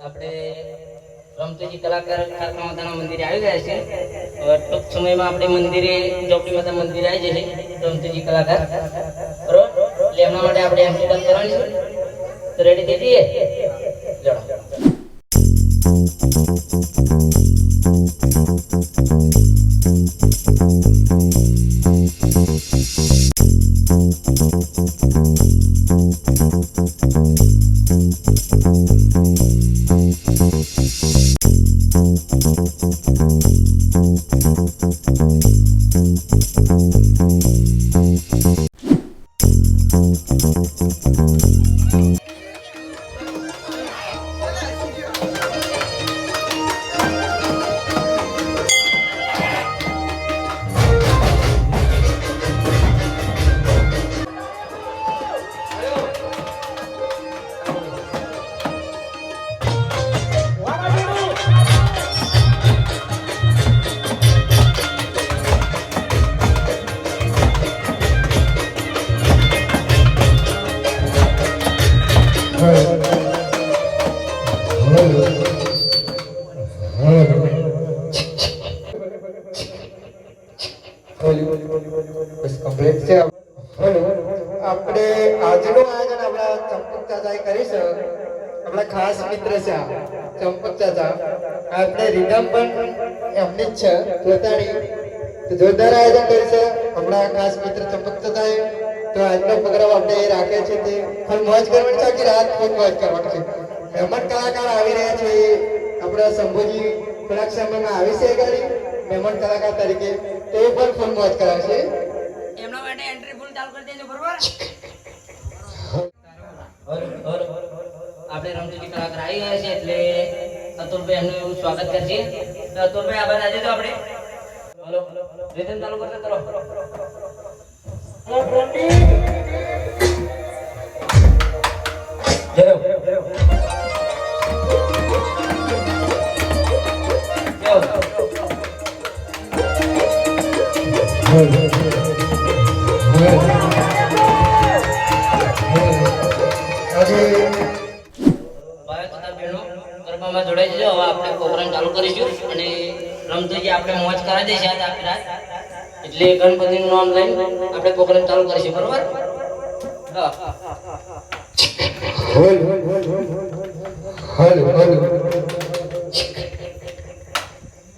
આપણે રમતુજી કલાકાર ખારકા માતાના મંદિરે આવી ગયા છે. ટૂંક સમયમાં આપણે મંદિરે ચોપડી માતા મંદિરે આવી જશે રમતુજી કલાકાર, બરોબર? એટલે એમના માટે આપણે એન્ટ્રી બંધ કરવાની છે. તો રેડી થઈ જઈએ, ચલો. આપણે આજનું આયોજન આપણા ચંપક ચાચાએ કરીશું. આપણા ખાસ મિત્ર છે ચંપક ચાચા. આપણે રીધમ પણ એમની જ છે પોતાની. તો જોરદાર આયોજન કરીશું આપણા ખાસ મિત્ર ચંપક ચાચાએ. તો આજનો પ્રોગ્રામ આપણે રાખે છે તે ફૂલ મોજ કરવાની છે કે રાત ફૂલ મોજ કરવાની છે. મહેમાન કલાકાર આવી રહ્યા છે. આપણા શંભુજી થોડાક સમયમાં આવી છે ગાડી મહેમાન કલાકાર તરીકે. તો એ પણ ફૂલ મોજ કરાવશે. એમના માટે એન્ટ્રી ફૂલ ચાલુ કરી દેજો, બરોબર? આપણે રમતુજી કલાકાર આવી ગયા છે એટલે અતુલભાઈ એમનું એવું સ્વાગત કરશે. તો અતુલભાઈ આભાર આજે તો આપણે હલો રીધમ ચાલુ કરતા ચલો. જોડાઈ જજો. હવે આપણે પ્રોગ્રામ ચાલુ કરીશું અને રમતુજી આપણે મોજ કરાવી દઈશું આજ આખી રાત. એટલે ગણપતિનું નામ લઈને આપણે પ્રોગ્રામ ચાલુ કરીશું, બરોબર? હા.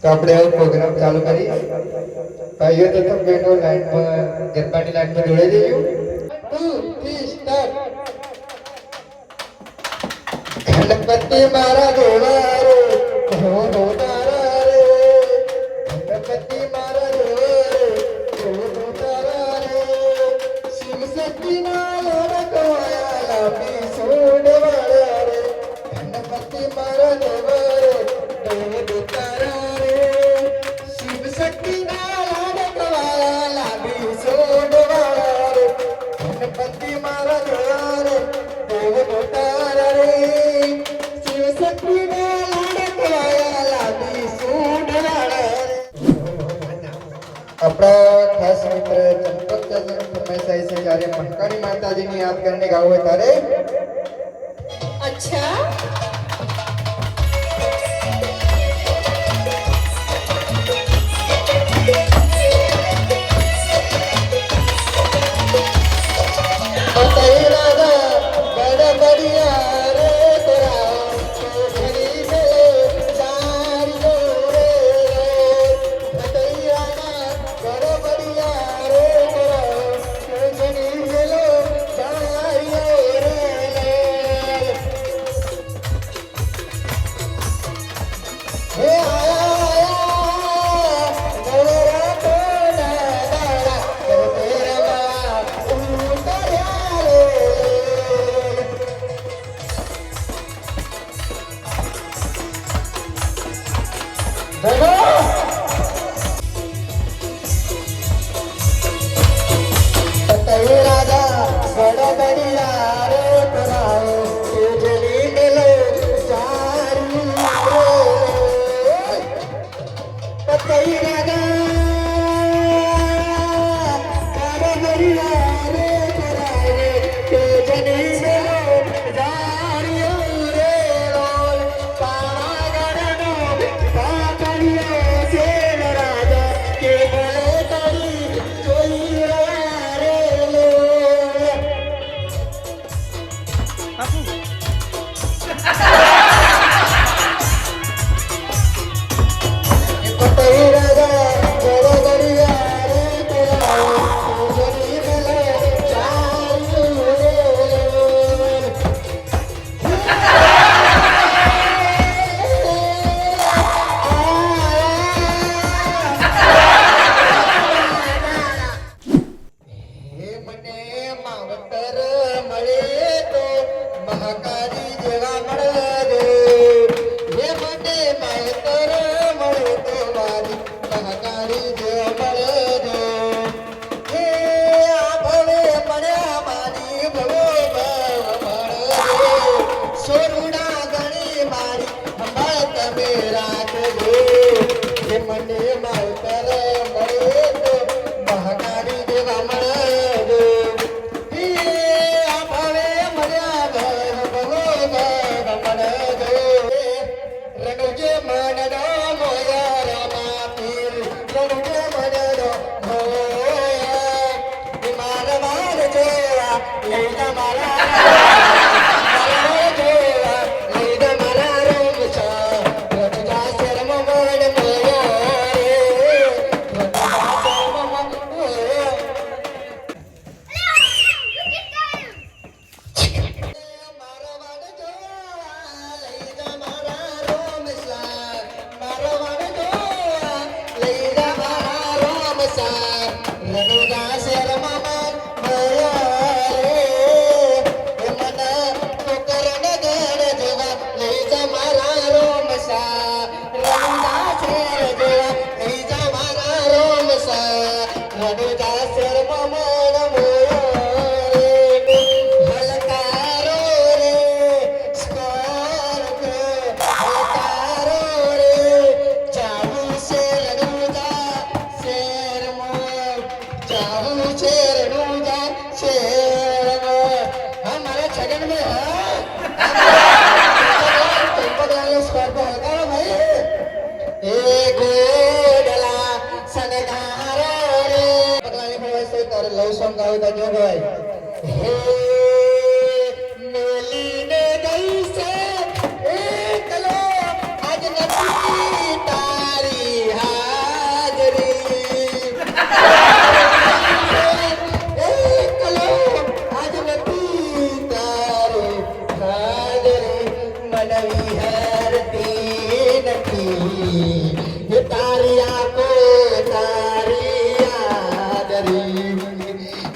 તો આપણે આ પ્રોગ્રામ ચાલુ કરી ભાઈઓ તો બહેનો લાઈનમાં ગરબાની લાઈનમાં જોડાઈ દેજો. 2 3 સ્ટાર્ટ. ગણપતિ મારા દેવા રે હો હો તારા રે. ગણપતિ મારા દેવા રે હો હો તારા રે. શિવ શક્તિ ના લડકવાયા લાંબી સૂંઢ વાળા રે. ગણપતિ મારા દેવા રે હો હો તારા રે. શિવ શક્તિ ના લડકવાયા લાંબી સૂંઢ વાળા રે. ગણપતિ મારા દેવા રે હો હો તારા રે. આપણા ખાસ મિત્ર ચંપક ચાચાનો ફરમાઈશ આવી છે જ્યારે મહાકાળી માતાજીને યાદ કરીને ગાવું હોય ત્યારે. अच्छा बताइए राजा बड़ा बढ़िया रे तेरा घड़ी में चारियो रे. बताइए राजा बड़ा बढ़िया रे तेरा घड़ी में लो चारियो रे. हे आया मेरा टोला दादा कर तेरा उतरिया रे. बताइए राजा बड़ा बढ़िया रे तेरा उजली में लो चारियो रे. बताइए राजा बड़ा बढ़िया रे तेरा उजली में लो चारियो रे. મને માવતર મળે તો મહાકાળી દેવા મળે હે આ ભાવે મળ્યા ઘર બહુ ઘર મળે રણુજે મનડો મોયા રામા પીર રણુજે મનડો મોયા મારા માર જોયા લઈના મારા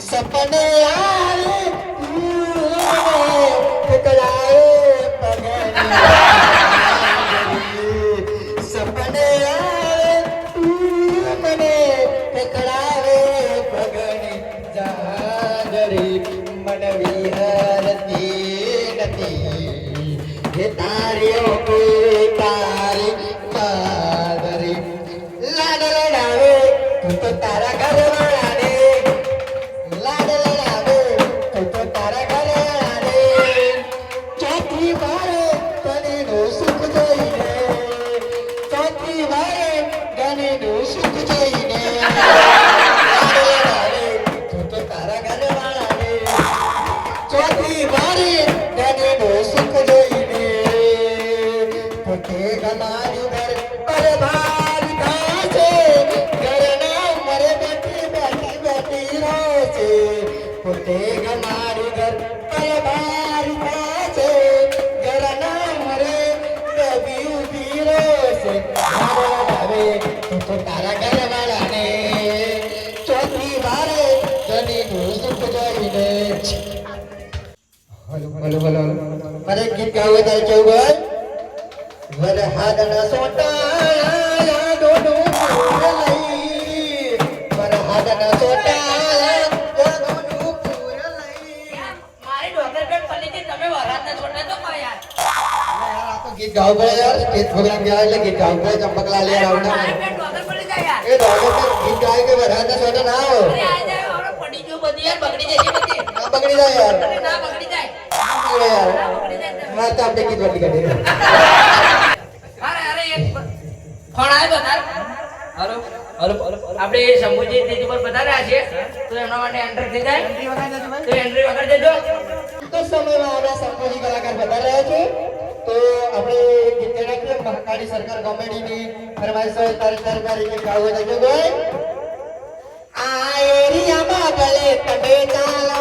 सपने आए टकराए सपने आए मने टकराए पगनी जागरी मन विहरती नती हे तारियों को तारी कादरी लाड लड़ावे तू तो तारा घर वाला ने लाड लड़ावे तू तो तारा घर वाला ने चौथी बारे तने नो सुख जोईने चौथी बारे गने नो सुख जोईने लाड लड़ावे तू तो तारा घर वाला ने चौथी बारे गने नो सुख जोईने पोते गमारू घर पर भार काचे घरना मरे बैठी बैठी बैठी रोचे पोते गमारू घर पर भार काचे घरना मरे कभी उभी रोचे भावे तू तो तारा घर वाला ने चौथी बारे गनी नु सुख जोईने हलो हलो हलो मारे गीत गावे तारे चौगन वरहादना सोटाया दोडू पूर लई वरहादना सोटाया दोडू पूर लई મારી ડોક્ટર બેન પલ્લી થી તમે વરાતને છોડને તો કહો યાર यार आपको गीत गाओ पड़े यार स्टेज प्रोग्राम किया है गीत गाओ पड़े चंपकलाल यार आवना મારી બેન ડોક્ટર પલ્લી જાય યાર ए डॉक्टर पे गीत गाए के वरहादना सोटा ना हो અરે આ જાય હવે પડી ગયો બધી યાર બગડી જશે બધી ना पकड़ी जाए यार અરે ના બગડી જાય ना पकड़े यार ના બગડી જાય તમે. मार तो आपने गीत बंद कर दिया અરે અરે એક ફોન આવ્યો તો તાર હલો હલો આપણે શંભુજી સ્ટેજ ઉપર પધાર્યા છે તો એમના માટે એન્ટર થઈ જાય તો એન્ટ્રી વગર દેજો तो समय में आना संपूर्ण कलाकार बता रहे थे तो अपने गीतना के महाकाली सरकार कॉमेडी ની ફરમાઈશ હોય તારી કે ગાવ દેજો ભાઈ આ એરિયામાં ભલે તમે ચાલો